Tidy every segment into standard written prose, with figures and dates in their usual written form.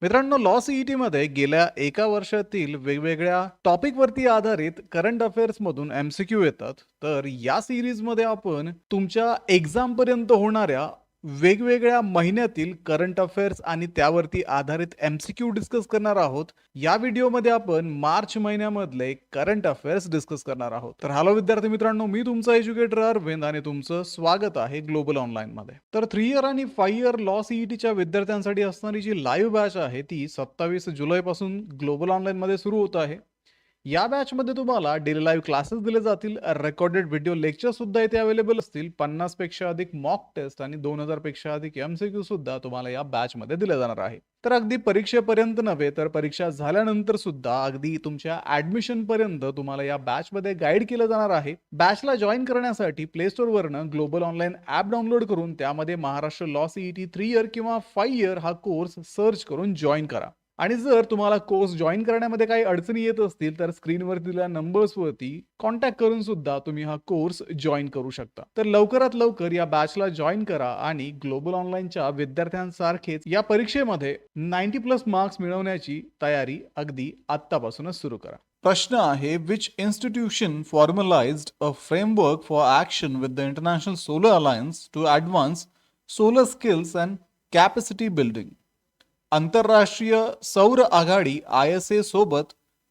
मित्रांनो, law CET मध्ये गेल्या एका वर्षातील वेगवेगळ्या टॉपिकवरती आधारित करंट अफेअर्स मधून एमसीक्यू येतात. तर या सिरीज मध्ये आपण तुमच्या एक्झाम पर्यंत होणाऱ्या वेगवेगळ्या महिन्यातील करंट अफेअर्स आणि त्यावरती आधारित एमसीक्यू डिस्कस करणार आहोत. या व्हिडिओमध्ये आपण मार्च महिन्यामधले करंट अफेअर्स डिस्कस करणार आहोत. तर हॅलो विद्यार्थी मित्रांनो, मी तुमचा एज्युकेटर अरविंद आणि तुमचं स्वागत आहे ग्लोबल ऑनलाईन मध्ये. तर 3 इयर आणि 5 इयर लॉ सीईटीच्या विद्यार्थ्यांसाठी असणारी जी लाईव्ह बॅच आहे ती 27 जुलै पासून ग्लोबल ऑनलाईन मध्ये सुरू होत आहे. या बॅच मध्ये तुम्हाला डेली लाईव्ह क्लासेस दिले जातील, रेकॉर्डेड व्हिडिओ लेक्चर सुद्धा इथे अवेलेबल असतील, 50 पेक्षा अधिक मॉक टेस्ट आणि 2000 पेक्षा अधिक एमसीक्यू सुद्धा तुम्हाला या बॅच मध्ये दिले जाणार आहे. तर अगदी परीक्षेपर्यंत नव्हे तर परीक्षा झाल्यानंतर सुद्धा अगदी तुमच्या ऍडमिशन पर्यंत तुम्हाला या बॅच मध्ये गाईड केलं जाणार आहे. बॅचला जॉईन करण्यासाठी प्ले स्टोर वरनं ग्लोबल ऑनलाईन ऍप डाउनलोड करून त्यामध्ये महाराष्ट्र लॉ सीईटी 3 इयर किंवा 5 इयर हा कोर्स सर्च करून जॉईन करा. आणि जर तुम्हाला कोर्स जॉईन करण्यामध्ये काही अडचणी येत असतील तर स्क्रीनवर दिलेल्या नंबर्सवरती कॉन्टॅक्ट करून सुद्धा तुम्ही हा कोर्स जॉईन करू शकता. तर लवकरात लवकर या बॅचला जॉईन करा आणि ग्लोबल ऑनलाईनच्या विद्यार्थ्यांसारखेच या परीक्षेमध्ये 90+ मार्क्स मिळवण्याची तयारी अगदी आत्तापासूनच सुरू करा. प्रश्न आहे, which institution formalised a framework for action with the International Solar Alliance to advance solar skills and capacity building? आंतरराष्ट्रीय सौर आघाडी ISA सोबत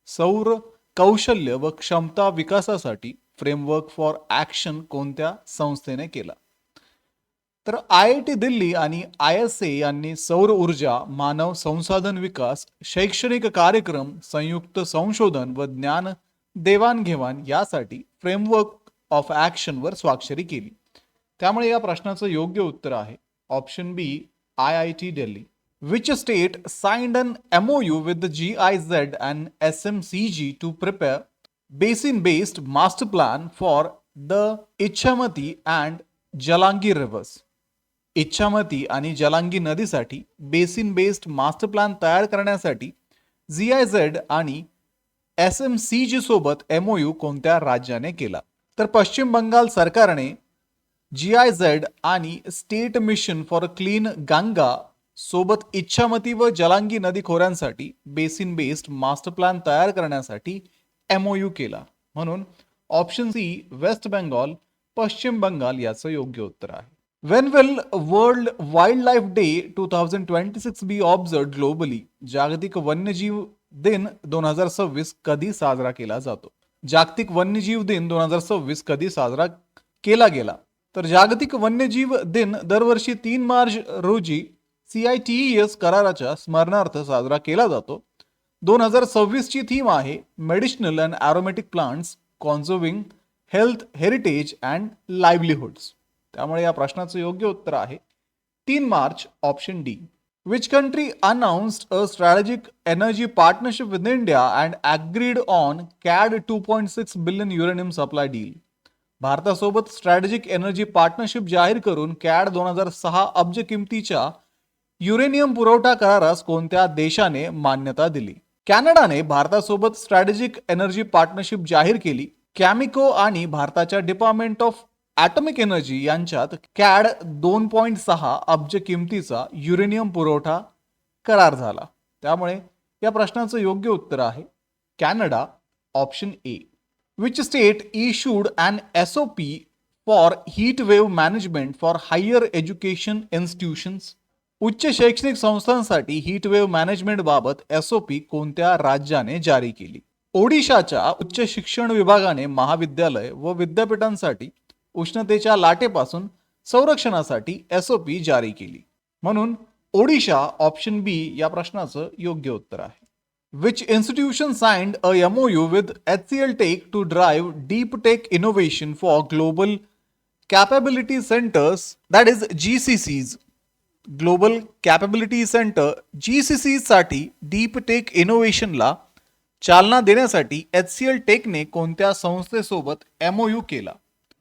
सौर कौशल्य व क्षमता विकासासाठी फ्रेमवर्क फॉर ऍक्शन कोणत्या संस्थेने केला? तर IIT दिल्ली आणि ISA यांनी सौर ऊर्जा, मानव संसाधन विकास, शैक्षणिक कार्यक्रम, संयुक्त संशोधन व ज्ञान देवाणघेवाण यासाठी फ्रेमवर्क ऑफ ऍक्शन वर स्वाक्षरी केली. त्यामुळे या प्रश्नाचं योग्य उत्तर आहे option B, IIT Delhi. Which state signed an MOU with the GIZ and SMCG to prepare basin-based master plan for the Ichamati and Jalangi rivers? Ichamati आणि Jalangi नदीसाठी basin based master plan तयार करण्यासाठी GIZ आणि SMCG सोबत MOU कोणत्या राज्याने केला? तर पश्चिम बंगाल सरकारने GIZ आणि state mission for clean Ganga सोबत इच्छामती व जलांगी नदी खोऱ्यांसाठी बेसिन बेस्ड मास्टर प्लॅन तयार करण्यासाठी MOU केला. म्हणून ऑप्शन सी, वेस्ट बेंगॉल, पश्चिम बंगाल याचं योग्य उत्तर आहे. When will world wildlife day 2026 be observed globally? जागतिक वन्यजीव दिन 2026 कधी साजरा केला जातो? जागतिक वन्यजीव दिन 2026 कधी साजरा केला गेला? तर जागतिक वन्यजीव दिन दरवर्षी 3 मार्च रोजी CITES कराराच्या स्मरणार्थ साजरा केला जातो. 2026 ची थीम आहे medicinal and aromatic plants conserving health, heritage and livelihoods. त्यामुळे या प्रश्नाचं योग्य उत्तर आहे 3 March, option D. Which country announced a strategic energy partnership with India and agreed on CAD 2.6 billion uranium supply deal? भारतासोबत स्ट्रॅटेजिक एनर्जी पार्टनरशिप जाहीर करून CAD 2006 अब्ज किमतीच्या युरेनियम पुरवठा करारास कोणत्या देशाने मान्यता दिली? कॅनडाने भारतासोबत स्ट्रॅटेजिक एनर्जी पार्टनरशिप जाहीर केली. कॅमिको आणि भारताच्या डिपार्टमेंट ऑफ ॲटॉमिक एनर्जी यांच्यात CAD 2.6 अब्ज किमतीचा युरेनियम पुरवठा करार झाला. त्यामुळे या प्रश्नाचं योग्य उत्तर आहे Canada, option A. Which state issued an SOP for heat wave management for higher education institutions? उच्च शैक्षणिक संस्थांसाठी हीट वेव्ह मॅनेजमेंट बाबत SOP कोणत्या राज्याने जारी केली? ओडिशाच्या उच्च शिक्षण विभागाने महाविद्यालय व विद्यापीठांसाठी उष्णतेच्या लाटेपासून संरक्षणासाठी SOP जारी केली. म्हणून ओडिशा, ऑप्शन बी या प्रश्नाचं योग्य उत्तर आहे. Which institution signed a MOU with HCL Tech to drive deep tech innovation for global capability centers, that is GCCs? Global capability centre GCC साठी डीप टेक इनोव्हेशनला चालना देण्यासाठी HCL टेकने कोणत्या संस्थेसोबत MOU केला?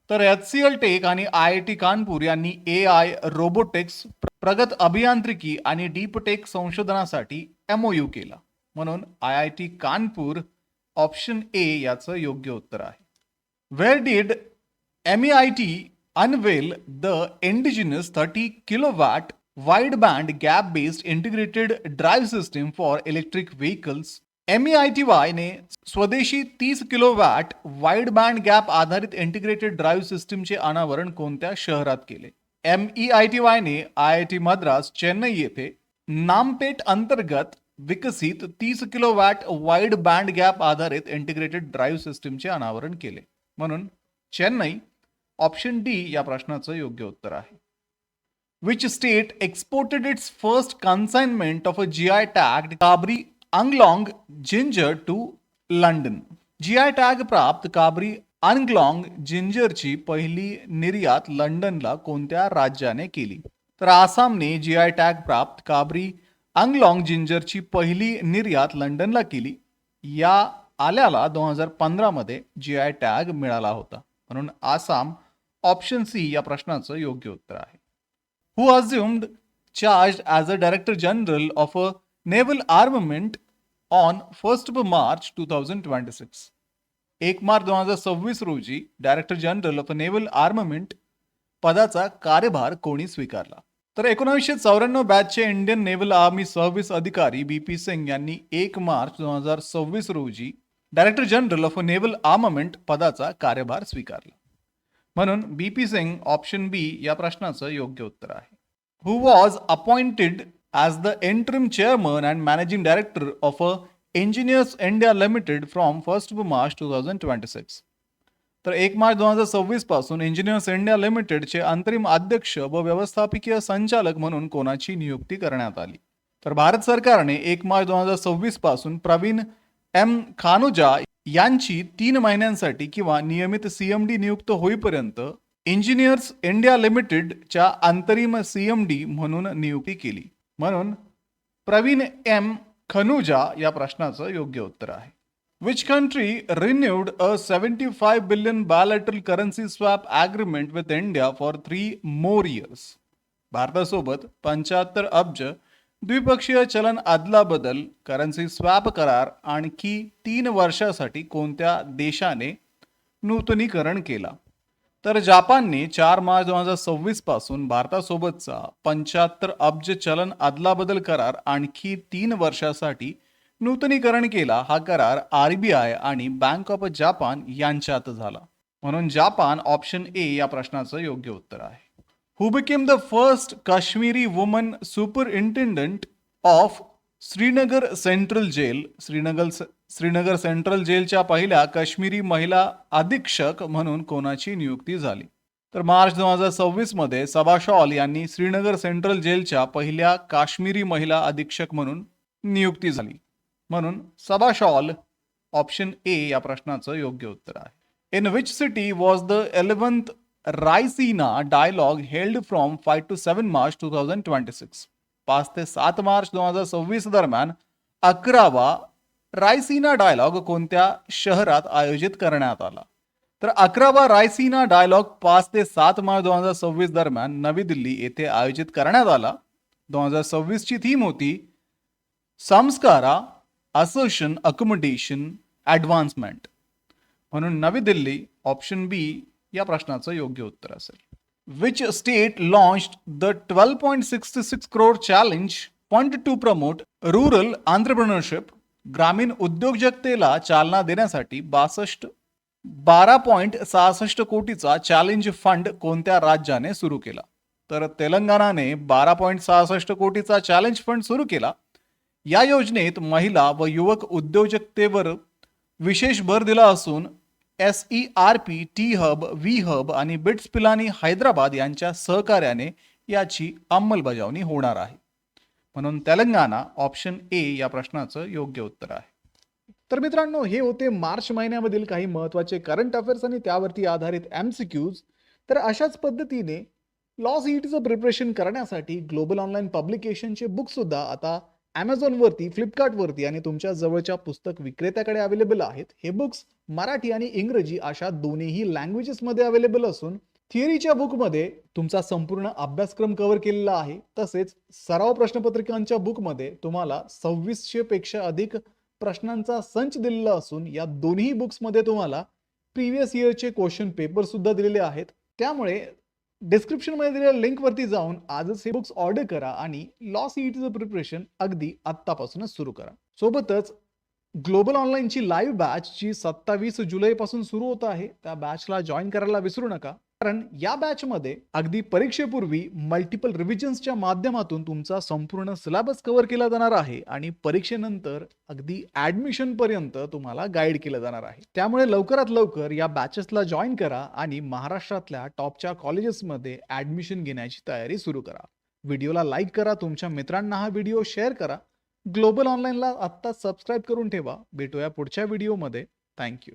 तर HCL टेक आणि IIT कानपूर यांनी AI, robotics, प्रगत अभियांत्रिकी आणि डीप टेक संशोधनासाठी MOU केला. म्हणून IIT कानपूर, ऑप्शन ए याचं योग्य उत्तर आहे. Where did MEIT unveil the indigenous 30 kilowatt wide band gap based integrated drive system for electric vehicles. MEITY ने स्वदेशी 30 किलोवॅट वाइड बँड गॅप आधारित इंटिग्रेटेड ड्राईव्ह सिस्टीमचे अनावरण कोणत्या शहरात केले? MEITY ने IIT मद्रास चेन्नई येथे नामपेट अंतर्गत विकसित 30 किलोवॅट वाइड बँड गॅप आधारित इंटिग्रेटेड ड्राईव्ह सिस्टीमचे अनावरण केले. म्हणून चेन्नई. ऑप्शन डी या प्रश्नाचं योग्य उत्तर आहे. Which state exported its first consignment of a GI tagged Kabri Anglong ginger to London? GI tag प्राप्त काबरी अनग्लॉंग जिंजरची पहिली निर्यात लंडनला कोणत्या राज्याने केली? तर आसामने GI टॅग प्राप्त काबरी अनग्लॉंग जिंजरची पहिली निर्यात लंडनला केली. या आल्याला 2015 मध्ये GI टॅग मिळाला होता. म्हणून आसाम. ऑप्शन सी या प्रश्नाचं योग्य उत्तर आहे. Who assumed charge as a Director General of a Naval Armament on 1st of March 2026? 1 March 2026 रोजी डायरेक्टर जनरल ऑफ नेव्हल आर्ममेंट पदाचा कार्यभार कोणी स्वीकारला? तर 1994 बॅचचे इंडियन नेव्हल आर्मी सर्व्हिस अधिकारी BP सिंग यांनी 1 मार्च 2026 रोजी डायरेक्टर जनरल ऑफ नेव्हल आर्ममेंट पदाचा कार्यभार स्वीकारला. म्हणून BP सिंग. ऑप्शन बी या प्रश्नाचं योग्य उत्तर आहे. Who was appointed as the interim chairman and managing director of Engineers India Limited from 1st of March 2026? तर 1 मार्च 2026 पासून इंजिनियर्स इंडिया लिमिटेडचे अंतरिम अध्यक्ष व व्यवस्थापकीय संचालक म्हणून कोणाची नियुक्ती करण्यात आली? तर भारत सरकारने 1 मार्च 2026 पासून प्रवीण M खानुजा यांची 3 महिन्यांसाठी किंवा नियमित CMD नियुक्त होईपर्यंत इंजिनियर्स इंडिया लिमिटेडच्या अंतरिम CMD म्हणून नियुक्ती केली. म्हणून प्रवीण M खनुजा या प्रश्नाचं योग्य उत्तर आहे. Which country renewed a 75 billion bilateral currency swap agreement with India for 3 more years? भारतासोबत 75 अब्ज द्विपक्षीय चलन अदलाबदल करन्सी स्वॅप करार आणखी 3 वर्षासाठी कोणत्या देशाने नूतनीकरण केला? तर जपानने 4 मार्च 2026 पासून भारतासोबतचा 75 अब्ज चलन अदलाबदल करार आणखी 3 वर्षासाठी नूतनीकरण केला. हा करार RBI आणि बँक ऑफ जपान यांच्यात झाला. म्हणून जपान. ऑप्शन ए या प्रश्नाचं योग्य उत्तर आहे. Who became the first Kashmiri woman superintendent of Srinagar central jail? Srinagar central जेलच्या पहिल्या काश्मीरी महिला अधीक्षक म्हणून कोणाची नियुक्ती झाली? तर मार्च 2026 मध्ये सबा शॉल यांनी श्रीनगर सेंट्रल जेलच्या पहिल्या काश्मीरी महिला अधीक्षक म्हणून नियुक्ती झाली. म्हणून सबा शॉल. ऑप्शन ए या प्रश्नाचं योग्य उत्तर आहे. In which city was the 11th Raisina Dialogue held from 5 to 7 March 2026? 5 ते 7 मार्च 2026 दरम्यान 11वा रायसीना डायलॉग कोणत्या शहरात आयोजित करण्यात आला? तर 11वा रायसीना डायलॉग 5 ते 7 मार्च 2026 दरम्यान नवी दिल्ली येथे आयोजित करण्यात आला. 2026 ची थीम होती संस्कारा, असोशन, अकोमोडेशन, ॲडव्हान्समेंट. म्हणून नवी दिल्ली. ऑप्शन बी या प्रश्नाचं योग्य उत्तर असेल. Which state launched the 12.66 crore challenge fund to promote rural entrepreneurship? ग्रामीण उद्योजकतेला चालना देण्यासाठी 12.66 कोटीचा चॅलेंज फंड कोणत्या राज्याने सुरू केला? तर तेलंगणाने 12.66 कोटीचा चॅलेंज फंड सुरू केला. या योजनेत महिला व युवक उद्योजकतेवर विशेष भर दिला असून SERP, T-Hub, V-Hub आणि बिट्स पिलानी हैदराबाद यांच्या सहकार्याने याची अंमलबजावणी होणार आहे. म्हणून तेलंगणा. ऑप्शन ए या प्रश्नाचं योग्य उत्तर आहे. तर मित्रांनो, हे होते मार्च महिन्यामधील काही महत्त्वाचे करंट अफेअर्स आणि त्यावरती आधारित MCQs. तर अशाच पद्धतीने लॉ CETचं प्रिपरेशन करण्यासाठी ग्लोबल ऑनलाईन पब्लिकेशनचे बुक सुद्धा आता Amazonवरती, फ्लिपकार्टवरती आणि तुमच्या जवळच्या पुस्तक विक्रेत्याकडे अवेलेबल आहेत. हे बुक्स मराठी आणि इंग्रजी अशा दोन्हीही लँग्वेजेसमध्ये अवेलेबल असून थिअरीच्या बुकमध्ये तुमचा संपूर्ण अभ्यासक्रम कव्हर केलेला आहे. तसेच सराव प्रश्नपत्रिकांच्या बुकमध्ये तुम्हाला 2600 पेक्षा अधिक प्रश्नांचा संच दिलेला असून या दोन्ही बुक्समध्ये तुम्हाला प्रिव्हियस इयरचे क्वेश्चन पेपर सुद्धा दिलेले आहेत. त्यामुळे डिस्क्रिप्शनमध्ये दिलेल्या लिंकवरती जाऊन आजच हे बुक्स ऑर्डर करा आणि लॉ सीईटीचं प्रिपरेशन अगदी आत्तापासूनच सुरू करा. सोबतच ग्लोबल ऑनलाईनची लाईव्ह बॅच जी 27 जुलैपासून सुरू होत आहे, त्या बॅचला जॉईन करायला विसरू नका. कारण या बॅचमध्ये अगदी परीक्षेपूर्वी मल्टिपल रिव्हिजन्सच्या माध्यमातून तुमचा संपूर्ण सिलेबस कव्हर केला जाणार आहे आणि परीक्षेनंतर अगदी ऍडमिशन पर्यंत तुम्हाला गाईड केलं जाणार आहे. त्यामुळे लवकरात लवकर या बॅचेसला जॉईन करा आणि महाराष्ट्रातल्या टॉपच्या कॉलेजेसमध्ये ऍडमिशन घेण्याची तयारी सुरू करा. व्हिडिओला लाईक करा, तुमच्या मित्रांना हा व्हिडिओ शेअर करा. ग्लोबल ऑनलाईनला आत्ता सबस्क्राईब करून ठेवा. भेटूया पुढच्या व्हिडिओमध्ये. थँक्यू.